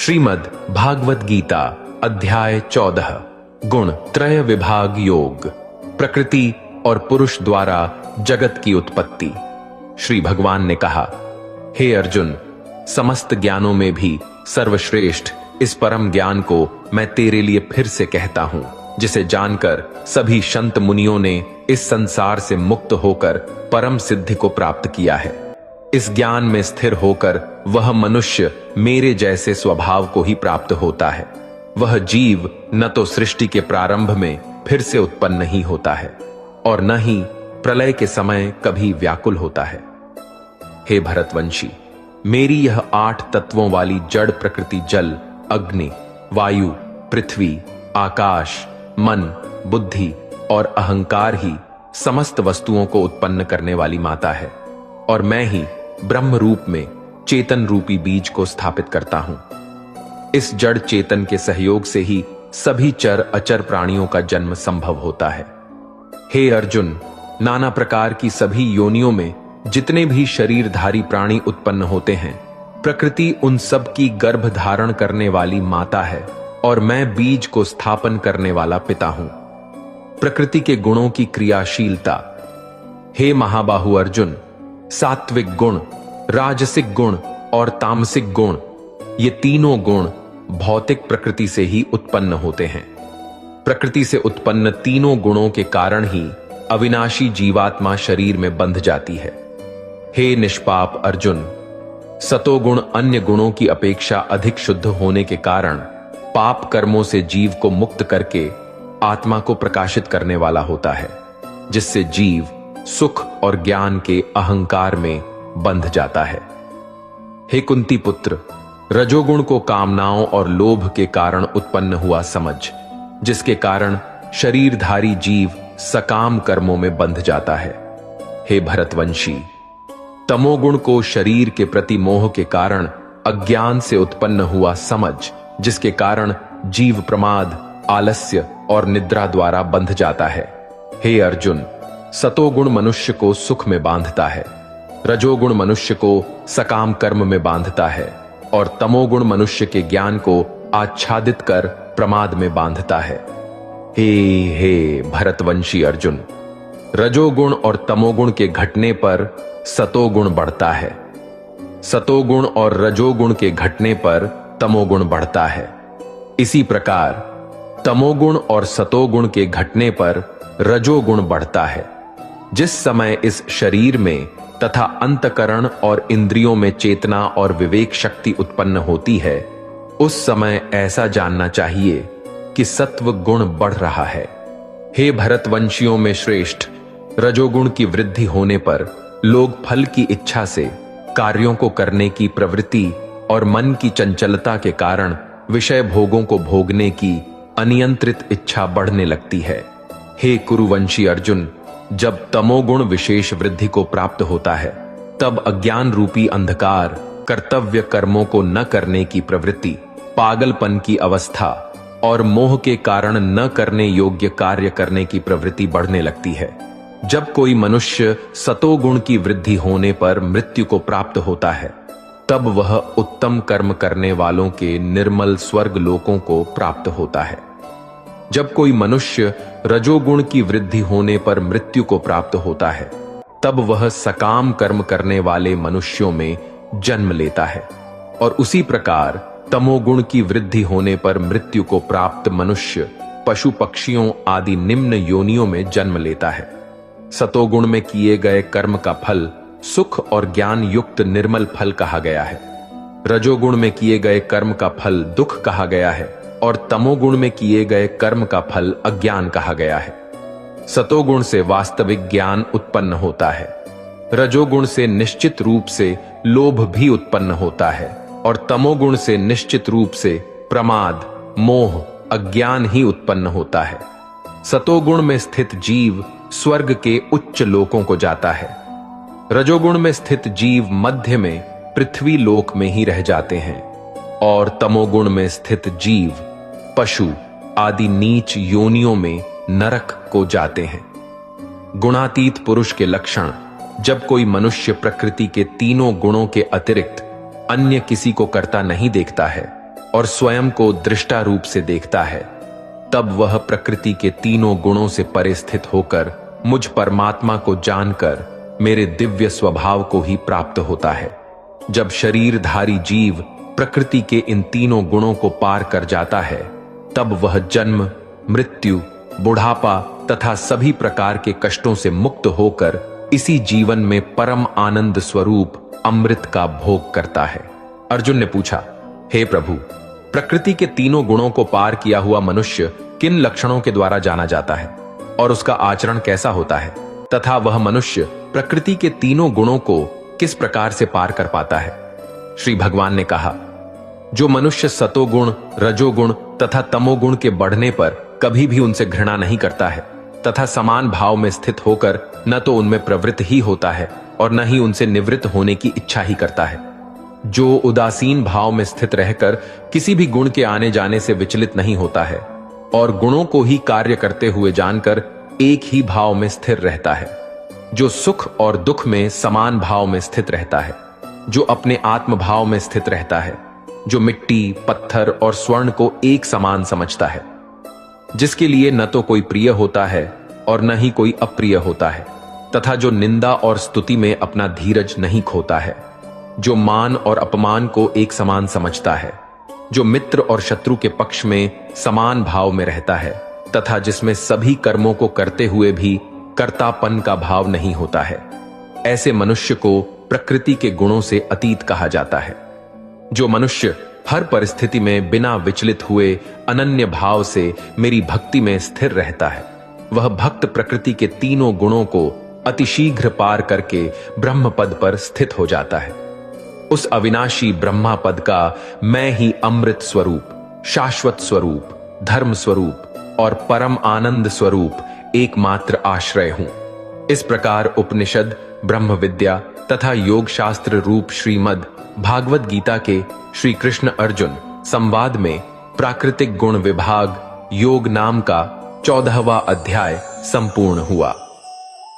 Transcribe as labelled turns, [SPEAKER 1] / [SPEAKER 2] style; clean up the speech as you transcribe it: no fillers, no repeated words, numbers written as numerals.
[SPEAKER 1] श्रीमद् भागवत गीता अध्याय 14 गुण त्रय विभाग योग प्रकृति और पुरुष द्वारा जगत की उत्पत्ति। श्री भगवान ने कहा, हे अर्जुन, समस्त ज्ञानों में भी सर्वश्रेष्ठ इस परम ज्ञान को मैं तेरे लिए फिर से कहता हूं, जिसे जानकर सभी संत मुनियों ने इस संसार से मुक्त होकर परम सिद्धि को प्राप्त किया है। इस ज्ञान में स्थिर होकर वह मनुष्य मेरे जैसे स्वभाव को ही प्राप्त होता है। वह जीव न तो सृष्टि के प्रारंभ में फिर से उत्पन्न नहीं होता है और न ही प्रलय के समय कभी व्याकुल होता है। हे भरतवंशी, मेरी यह 8 तत्वों वाली जड़ प्रकृति जल, अग्नि, वायु, पृथ्वी, आकाश, मन, बुद्धि और अहंकार ही समस्त वस्तुओं को उत्पन्न करने वाली माता है और मैं ही ब्रह्म रूप में चेतन रूपी बीज को स्थापित करता हूं। इस जड़ चेतन के सहयोग से ही सभी चर अचर प्राणियों का जन्म संभव होता है। हे अर्जुन, नाना प्रकार की सभी योनियों में जितने भी शरीरधारी प्राणी उत्पन्न होते हैं, प्रकृति उन सब की गर्भ धारण करने वाली माता है और मैं बीज को स्थापन करने वाला पिता हूं। प्रकृति के गुणों की क्रियाशीलता। हे महाबाहु अर्जुन, सात्विक गुण, राजसिक गुण और तामसिक गुण, ये तीनों गुण भौतिक प्रकृति से ही उत्पन्न होते हैं। प्रकृति से उत्पन्न तीनों गुणों के कारण ही अविनाशी जीवात्मा शरीर में बंध जाती है। हे निष्पाप अर्जुन, सतोगुण अन्य गुणों की अपेक्षा अधिक शुद्ध होने के कारण पाप कर्मों से जीव को मुक्त करके आत्मा को प्रकाशित करने वाला होता है, जिससे जीव सुख और ज्ञान के अहंकार में बंध जाता है। हे कुंती पुत्र, रजोगुण को कामनाओं और लोभ के कारण उत्पन्न हुआ समझ, जिसके कारण शरीरधारी जीव सकाम कर्मों में बंध जाता है। हे भरतवंशी, तमोगुण को शरीर के प्रति मोह के कारण अज्ञान से उत्पन्न हुआ समझ, जिसके कारण जीव प्रमाद, आलस्य और निद्रा द्वारा बंध जाता है। हे अर्जुन, सतोगुण मनुष्य को सुख में बांधता है, रजोगुण मनुष्य को सकाम कर्म में बांधता है और तमोगुण मनुष्य के ज्ञान को आच्छादित कर प्रमाद में बांधता है। हे भरतवंशी अर्जुन, रजोगुण और तमोगुण के घटने पर सतोगुण बढ़ता है, सतोगुण और रजोगुण के घटने पर तमोगुण बढ़ता है। इसी प्रकार तमोगुण और सतोगुण के घटने पर रजोगुण बढ़ता है। जिस समय इस शरीर में तथा अंतकरण और इंद्रियों में चेतना और विवेक शक्ति उत्पन्न होती है, उस समय ऐसा जानना चाहिए कि सत्व गुण बढ़ रहा है। हे भरतवंशियों में श्रेष्ठ, रजोगुण की वृद्धि होने पर लोग फल की इच्छा से कार्यों को करने की प्रवृत्ति और मन की चंचलता के कारण विषय भोगों को भोगने की अनियंत्रित इच्छा बढ़ने लगती है। हे कुरुवंशी अर्जुन, जब तमोगुण विशेष वृद्धि को प्राप्त होता है, तब अज्ञान रूपी अंधकार, कर्तव्य कर्मों को न करने की प्रवृत्ति, पागलपन की अवस्था और मोह के कारण न करने योग्य कार्य करने की प्रवृत्ति बढ़ने लगती है। जब कोई मनुष्य सतोगुण की वृद्धि होने पर मृत्यु को प्राप्त होता है, तब वह उत्तम कर्म करने वालों के निर्मल स्वर्ग लोकों को प्राप्त होता है। जब कोई मनुष्य रजोगुण की वृद्धि होने पर मृत्यु को प्राप्त होता है, तब वह सकाम कर्म करने वाले मनुष्यों में जन्म लेता है और उसी प्रकार तमोगुण की वृद्धि होने पर मृत्यु को प्राप्त मनुष्य पशु पक्षियों आदि निम्न योनियों में जन्म लेता है। सतोगुण में किए गए कर्म का फल सुख और ज्ञान युक्त निर्मल फल कहा गया है। रजोगुण में किए गए कर्म का फल दुख कहा गया है और तमोगुण में किए गए कर्म का फल अज्ञान कहा गया है। सतोगुण से वास्तविक ज्ञान उत्पन्न होता है, रजोगुण से निश्चित रूप से लोभ भी उत्पन्न होता है और तमोगुण से निश्चित रूप से प्रमाद, मोह, अज्ञान ही उत्पन्न होता है। सतोगुण में स्थित जीव स्वर्ग के उच्च लोकों को जाता है, रजोगुण में स्थित जीव मध्य में पृथ्वी लोक में ही रह जाते हैं और तमोगुण में स्थित जीव पशु आदि नीच योनियों में नरक को जाते हैं। गुणातीत पुरुष के लक्षण। जब कोई मनुष्य प्रकृति के तीनों गुणों के अतिरिक्त अन्य किसी को करता नहीं देखता है, और स्वयं को दृष्टा रूप से देखता है, तब वह प्रकृति के तीनों गुणों से परे स्थित होकर मुझ परमात्मा को जानकर मेरे दिव्य स्वभाव को ही प्राप्त होता है। जब शरीरधारी जीव प्रकृति के इन तीनों गुणों को पार कर जाता है, तब वह जन्म, मृत्यु, बुढ़ापा तथा सभी प्रकार के कष्टों से मुक्त होकर इसी जीवन में परम आनंद स्वरूप अमृत का भोग करता है। अर्जुन ने पूछा, हे प्रभु, प्रकृति के तीनों गुणों को पार किया हुआ मनुष्य किन लक्षणों के द्वारा जाना जाता है और उसका आचरण कैसा होता है, तथा वह मनुष्य प्रकृति के तीनों गुणों को किस प्रकार से पार कर पाता है? श्री भगवान ने कहा, जो मनुष्य सतोगुण, रजोगुण तथा तमोगुण के बढ़ने पर कभी भी उनसे घृणा नहीं करता है तथा समान भाव में स्थित होकर न तो उनमें प्रवृत्त ही होता है और न ही उनसे निवृत्त होने की इच्छा ही करता है, जो उदासीन भाव में स्थित रहकर किसी भी गुण के आने जाने से विचलित नहीं होता है और गुणों को ही कार्य करते हुए जानकर एक ही भाव में स्थिर रहता है, जो सुख और दुख में समान भाव में स्थित रहता है, जो अपने आत्म भाव में स्थित रहता है, जो मिट्टी, पत्थर और स्वर्ण को एक समान समझता है, जिसके लिए न तो कोई प्रिय होता है और न ही कोई अप्रिय होता है, तथा जो निंदा और स्तुति में अपना धीरज नहीं खोता है, जो मान और अपमान को एक समान समझता है, जो मित्र और शत्रु के पक्ष में समान भाव में रहता है, तथा जिसमें सभी कर्मों को करते हुए भी कर्तापन का भाव नहीं होता है, ऐसे मनुष्य को प्रकृति के गुणों से अतीत कहा जाता है। जो मनुष्य हर परिस्थिति में बिना विचलित हुए अनन्य भाव से मेरी भक्ति में स्थिर रहता है, वह भक्त प्रकृति के तीनों गुणों को अतिशीघ्र पार करके ब्रह्म पद पर स्थित हो जाता है। उस अविनाशी ब्रह्मा पद का मैं ही अमृत स्वरूप, शाश्वत स्वरूप, धर्म स्वरूप और परम आनंद स्वरूप एकमात्र आश्रय हूं। इस प्रकार उपनिषद, ब्रह्म विद्या तथा योग शास्त्र रूप श्रीमद् भागवत गीता के श्री कृष्ण अर्जुन संवाद में प्राकृतिक गुण विभाग योग नाम का 14वां अध्याय संपूर्ण हुआ।